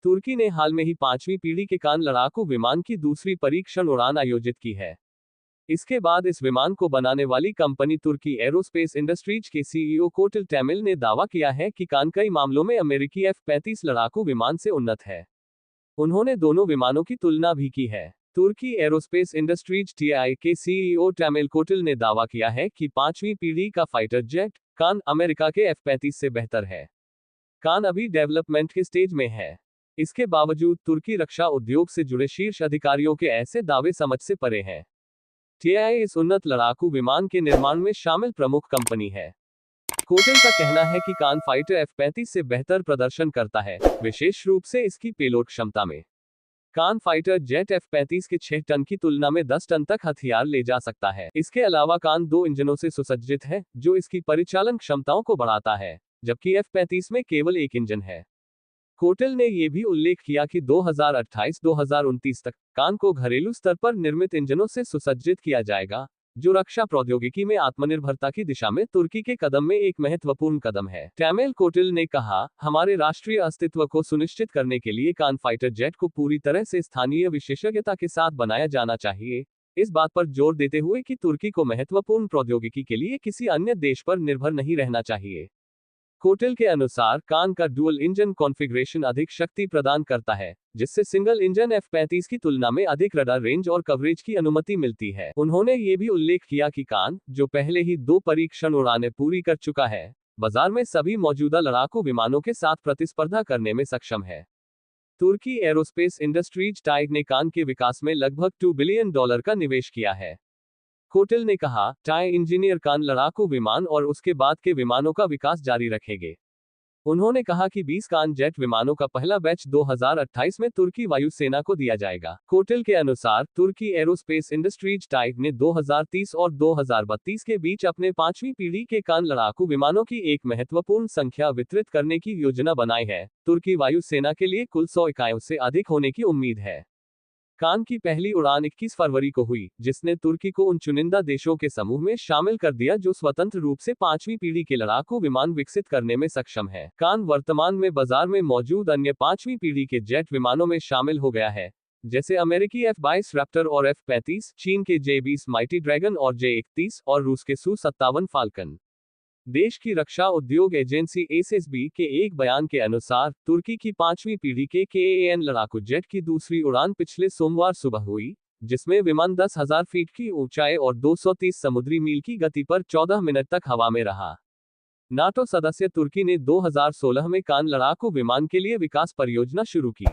तुर्की ने हाल में ही 5वीं पीढ़ी के कान लड़ाकू विमान की दूसरी परीक्षण उड़ान आयोजित की है। इसके बाद इस विमान को बनाने वाली कंपनी तुर्की एरोस्पेस इंडस्ट्रीज के सीईओ कोटिल टेमिल ने दावा किया है कि कान कई मामलों में अमेरिकी F-35 लड़ाकू विमान से उन्नत है। उन्होंने दोनों विमानों की तुलना भी की है। तुर्की एरोस्पेस इंडस्ट्रीज टीआई के सीईओ टेमिल कोटिल ने दावा किया है कि 5वीं पीढ़ी का फाइटर जेट कान अमेरिका के F-35 से बेहतर है। कान अभी डेवलपमेंट के स्टेज में है। इसके बावजूद तुर्की रक्षा उद्योग से जुड़े शीर्ष अधिकारियों के ऐसे दावे समझ से परे हैं। टीआई इस उन्नत लड़ाकू विमान के निर्माण में शामिल प्रमुख कंपनी है। कोटिल का कहना है कि कान फाइटर F-35 से बेहतर प्रदर्शन करता है, विशेष रूप से इसकी पेलोड क्षमता में। कान फाइटर जेट F-35 के 6 टन की तुलना में 10 टन तक हथियार ले जा सकता है। इसके अलावा कान 2 इंजनों से सुसज्जित है, जो इसकी परिचालन क्षमताओं को बढ़ाता है, जबकि F-35 में केवल एक इंजन है। कोटिल ने यह भी उल्लेख किया कि 2028-2029 तक कान को घरेलू स्तर पर निर्मित इंजनों से सुसज्जित किया जाएगा, जो रक्षा प्रौद्योगिकी में आत्मनिर्भरता की दिशा में तुर्की के कदम में एक महत्वपूर्ण कदम है। टेमिल कोटिल ने कहा, हमारे राष्ट्रीय अस्तित्व को सुनिश्चित करने के लिए कान फाइटर जेट को पूरी तरह से स्थानीय विशेषज्ञता के साथ बनाया जाना चाहिए, इस बात पर जोर देते हुए कि तुर्की को महत्वपूर्ण प्रौद्योगिकी के लिए किसी अन्य देश पर निर्भर नहीं रहना चाहिए। कोटिल के अनुसार कान का डुअल इंजन कॉन्फ़िगरेशन अधिक शक्ति प्रदान करता है, जिससे सिंगल इंजन F-35 की तुलना में अधिक रडार रेंज और कवरेज की अनुमति मिलती है। उन्होंने ये भी उल्लेख किया कि कान, जो पहले ही 2 परीक्षण उड़ानें पूरी कर चुका है, बाजार में सभी मौजूदा लड़ाकू विमानों के साथ प्रतिस्पर्धा करने में सक्षम है। तुर्की एरोस्पेस इंडस्ट्रीज टाइग ने कान के विकास में लगभग $2 बिलियन का निवेश किया है। कोटिल ने कहा, टाई इंजीनियर कान लड़ाकू विमान और उसके बाद के विमानों का विकास जारी रखेंगे। उन्होंने कहा कि 20 कान जेट विमानों का पहला बैच 2028 में तुर्की वायुसेना को दिया जाएगा। कोटिल के अनुसार तुर्की एरोस्पेस इंडस्ट्रीज टाइग ने 2030 और 2032 के बीच अपने 5वीं पीढ़ी के कान लड़ाकू विमानों की एक महत्वपूर्ण संख्या वितरित करने की योजना बनाई है। तुर्की वायुसेना के लिए कुल 100 इकाइयों से अधिक होने की उम्मीद है। कान की पहली उड़ान 21 फरवरी को हुई, जिसने तुर्की को उन चुनिंदा देशों के समूह में शामिल कर दिया जो स्वतंत्र रूप से 5वीं पीढ़ी के लड़ाकू विमान विकसित करने में सक्षम है। कान वर्तमान में बाजार में मौजूद अन्य 5वीं पीढ़ी के जेट विमानों में शामिल हो गया है, जैसे अमेरिकी F-22 रैप्टर और F-35, चीन के J-20 माइटी ड्रैगन और J-31 और रूस के Su-57 फाल्कन। देश की रक्षा उद्योग एजेंसी एसएसबी के एक बयान के अनुसार तुर्की की 5वीं पीढ़ी के KAN लड़ाकू जेट की दूसरी उड़ान पिछले सोमवार सुबह हुई, जिसमें विमान 10,000 फीट की ऊंचाई और 230 समुद्री मील की गति पर 14 मिनट तक हवा में रहा। नाटो सदस्य तुर्की ने 2016 में कान लड़ाकू विमान के लिए विकास परियोजना शुरू की।